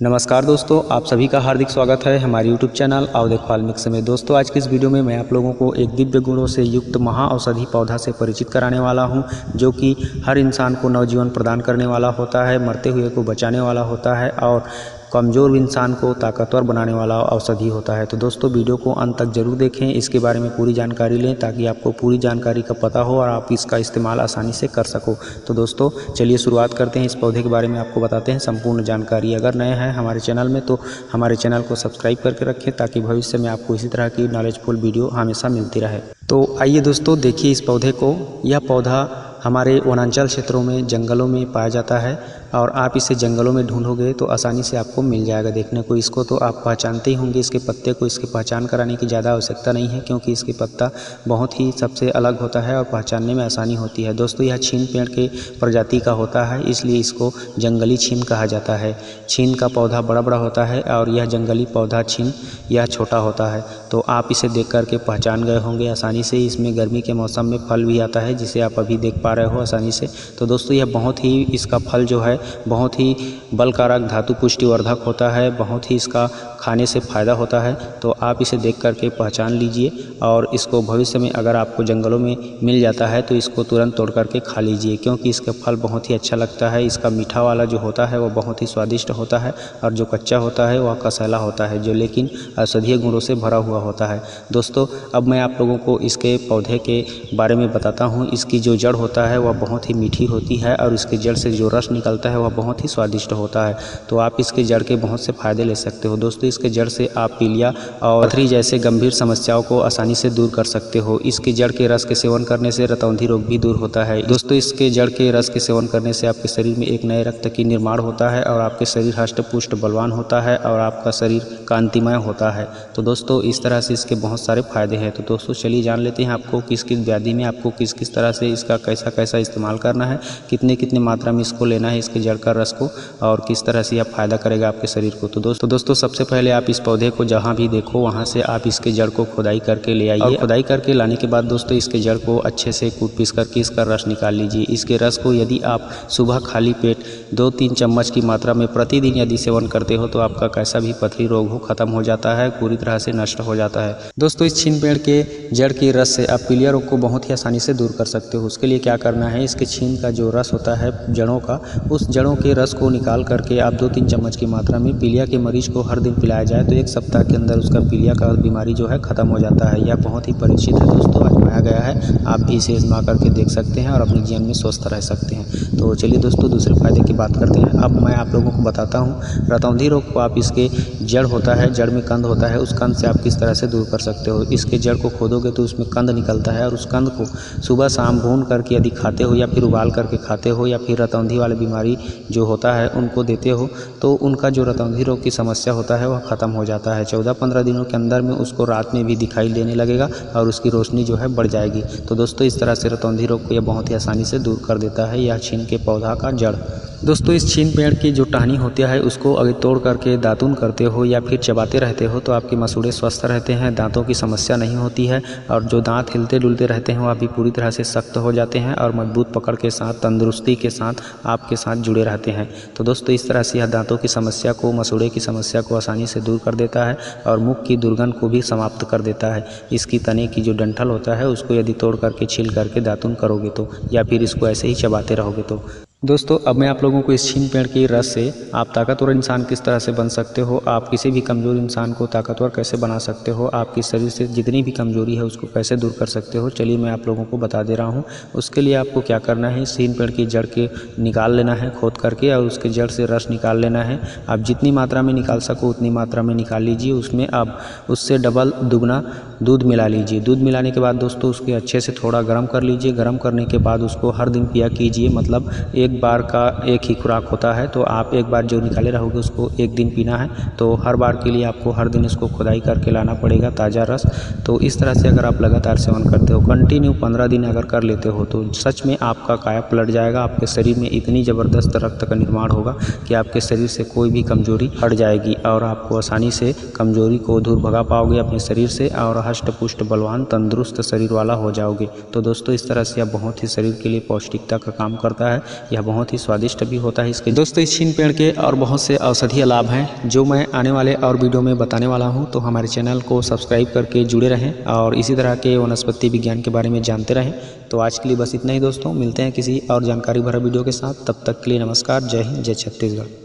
नमस्कार दोस्तों, आप सभी का हार्दिक स्वागत है हमारे YouTube चैनल अवधेश वाल्मीकि में। दोस्तों, आज की इस वीडियो में मैं आप लोगों को एक दिव्य गुणों से युक्त महाऔषधि पौधा से परिचित कराने वाला हूं, जो कि हर इंसान को नवजीवन प्रदान करने वाला होता है, मरते हुए को बचाने वाला होता है और कमज़ोर इंसान को ताकतवर बनाने वाला औषधि होता है। तो दोस्तों, वीडियो को अंत तक जरूर देखें, इसके बारे में पूरी जानकारी लें ताकि आपको पूरी जानकारी का पता हो और आप इसका इस्तेमाल आसानी से कर सको। तो दोस्तों, चलिए शुरुआत करते हैं। इस पौधे के बारे में आपको बताते हैं संपूर्ण जानकारी। अगर नए हैं हमारे चैनल में तो हमारे चैनल को सब्सक्राइब करके रखें ताकि भविष्य में आपको इसी तरह की नॉलेजफुल वीडियो हमेशा मिलती रहे। तो आइए दोस्तों, देखिए इस पौधे को। यह पौधा हमारे वनांचल क्षेत्रों में, जंगलों में पाया जाता है और आप इसे जंगलों में ढूंढोगे तो आसानी से आपको मिल जाएगा देखने को। इसको तो आप पहचानते ही होंगे, इसके पत्ते को। इसकी पहचान कराने की ज़्यादा आवश्यकता नहीं है क्योंकि इसके पत्ता बहुत ही सबसे अलग होता है और पहचानने में आसानी होती है। दोस्तों, यह छीन पेड़ के प्रजाति का होता है, इसलिए इसको जंगली छीन कहा जाता है। छीन का पौधा बड़ा बड़ा होता है और यह जंगली पौधा छीन यह छोटा होता है। तो आप इसे देख करके पहचान गए होंगे आसानी से। इसमें गर्मी के मौसम में फल भी आता है, जिसे आप अभी देख पा रहे हो आसानी से। तो दोस्तों, यह बहुत ही, इसका फल जो है बहुत ही बलकारक, धातु पुष्टिवर्धक होता है। बहुत ही इसका खाने से फ़ायदा होता है। तो आप इसे देख करके पहचान लीजिए और इसको भविष्य में अगर आपको जंगलों में मिल जाता है तो इसको तुरंत तोड़ करके खा लीजिए, क्योंकि इसका फल बहुत ही अच्छा लगता है। इसका मीठा वाला जो होता है वो बहुत ही स्वादिष्ट होता है और जो कच्चा होता है वह कसैला होता है, जो लेकिन औषधीय गुणों से भरा हुआ होता है। दोस्तों, अब मैं आप लोगों को इसके पौधे के बारे में बताता हूँ। इसकी जो जड़ होता है वह बहुत ही मीठी होती है और इसके जड़ से जो रस निकलता है वह बहुत ही स्वादिष्ट होता है। तो आप इसके जड़ के बहुत से फायदे ले सकते हो। दोस्तों, इसके जड़ से आप पीलिया और पथरी जैसे गंभीर समस्याओं को आसानी से दूर कर सकते हो। इसके जड़ के रस के सेवन करने से रतौंधी रोग भी दूर होता है। दोस्तों, इसके जड़ के रस के सेवन करने से आपके शरीर में एक नए रक्त की निर्माण होता है और आपके शरीर हष्ट पुष्ट बलवान होता है और आपका शरीर कांतिमय होता है। तो दोस्तों, इस तरह से इसके बहुत सारे फायदे हैं। तो दोस्तों, चलिए जान लेते हैं आपको किस किस व्याधि में आपको किस किस तरह से इसका कैसा कैसा इस्तेमाल करना है, कितने कितने मात्रा में इसको लेना है इसके जड़ का रस को, और किस तरह से यह फायदा करेगा आपके शरीर को। तो दोस्तों, सबसे पहले आप इस पौधे को जहाँ भी देखो वहाँ से आप इसके जड़ को खुदाई करके ले आइए। खुदाई करके लाने के बाद दोस्तों, इसके जड़ को अच्छे से कूट पीस करके इसका रस निकाल लीजिए। इसके रस को यदि आप सुबह खाली पेट 2-3 चम्मच की मात्रा में प्रतिदिन यदि सेवन करते हो तो आपका कैसा भी पथरी रोग हो खत्म हो जाता है, पूरी तरह से नष्ट हो जाता है। दोस्तों, इस छीन पेड़ के जड़ के रस से आप पीलिया रोग को बहुत ही आसानी से दूर कर सकते हो। उसके लिए क्या करना है, इसके छीन का जो रस होता है जड़ों का, उस जड़ों के रस को निकाल करके आप 2-3 चम्मच की मात्रा में पीलिया के मरीज को हर दिन पिलाया जाए तो 1 सप्ताह के अंदर उसका पीलिया का बीमारी जो है खत्म हो जाता है। यह बहुत ही परीक्षित है दोस्तों, आजमाया गया है। आप भी इसे आजमा करके देख सकते हैं और अपने जीवन में स्वस्थ रह सकते हैं। तो चलिए दोस्तों, दूसरे फायदे की बात करते हैं। अब मैं आप लोगों को बताता हूँ रतौंधी रोग को आप इसके जड़ होता है, जड़ में कंद होता है, उस कंद से आप किस तरह से दूर कर सकते हो। इसके जड़ को खोदोगे तो उसमें कंद निकलता है और उस कंद को सुबह शाम भून करके यदि खाते हो या फिर उबाल करके खाते हो या फिर रतौंधी वाले बीमारी जो होता है उनको देते हो तो उनका जो रतौंधी रोग की समस्या होता है वह खत्म हो जाता है। 14-15 दिनों के अंदर में उसको रात में भी दिखाई देने लगेगा और उसकी रोशनी जो है बढ़ जाएगी। तो दोस्तों, इस तरह से रतौंधी रोग को यह बहुत ही आसानी से दूर कर देता है, यह छीन के पौधा का जड़। दोस्तों, इस छीन पेड़ की जो टहनी होती है उसको अगर तोड़ करके दातुन करते हो या फिर चबाते रहते हो तो आपके मसूड़े स्वस्थ रहते हैं, दांतों की समस्या नहीं होती है और जो दांत हिलते डुलते रहते हैं वह भी पूरी तरह से सख्त हो जाते हैं और मजबूत पकड़ के साथ, तंदुरुस्ती के साथ आपके साथ जुड़े रहते हैं। तो दोस्तों, इस तरह से यह दांतों की समस्या को, मसूड़े की समस्या को आसानी से दूर कर देता है और मुख की दुर्गंध को भी समाप्त कर देता है। इसकी तने की जो डंठल होता है उसको यदि तोड़ करके छील करके दातुन करोगे तो, या फिर इसको ऐसे ही चबाते रहोगे तो। दोस्तों, अब मैं आप लोगों को इस छीन पेड़ के रस से आप ताकतवर इंसान किस तरह से बन सकते हो, आप किसी भी कमज़ोर इंसान को ताकतवर कैसे बना सकते हो, आपके शरीर से जितनी भी कमजोरी है उसको कैसे दूर कर सकते हो, चलिए मैं आप लोगों को बता दे रहा हूँ। उसके लिए आपको क्या करना है, इस छीन पेड़ की जड़ के निकाल लेना है खोद करके और उसके जड़ से रस निकाल लेना है। आप जितनी मात्रा में निकाल सको उतनी मात्रा में निकाल लीजिए। उसमें आप उससे डबल दुगना दूध मिला लीजिए। दूध मिलाने के बाद दोस्तों उसके अच्छे से थोड़ा गर्म कर लीजिए। गर्म करने के बाद उसको हर दिन पिया कीजिए। मतलब एक बार का एक ही खुराक होता है, तो आप एक बार जो निकाले रहोगे उसको एक दिन पीना है। तो हर बार के लिए आपको हर दिन इसको खुदाई करके लाना पड़ेगा ताज़ा रस। तो इस तरह से अगर आप लगातार सेवन करते हो, कंटिन्यू 15 दिन अगर कर लेते हो तो सच में आपका काया पलट जाएगा। आपके शरीर में इतनी ज़बरदस्त रक्त का निर्माण होगा कि आपके शरीर से कोई भी कमजोरी हट जाएगी और आपको आसानी से कमजोरी को दूर भगा पाओगे अपने शरीर से और हष्ट पुष्ट बलवान तंदुरुस्त शरीर वाला हो जाओगे। तो दोस्तों इस तरह से यह बहुत ही शरीर के लिए पौष्टिकता का काम करता है। यह बहुत ही स्वादिष्ट भी होता है। इसके दोस्तों इस छीन पेड़ के और बहुत से औषधीय लाभ हैं जो मैं आने वाले और वीडियो में बताने वाला हूं। तो हमारे चैनल को सब्सक्राइब करके जुड़े रहें और इसी तरह के वनस्पति विज्ञान के बारे में जानते रहें। तो आज के लिए बस इतना ही दोस्तों, मिलते हैं किसी और जानकारी भरा वीडियो के साथ। तब तक के लिए नमस्कार। जय हिंद, जय छत्तीसगढ़।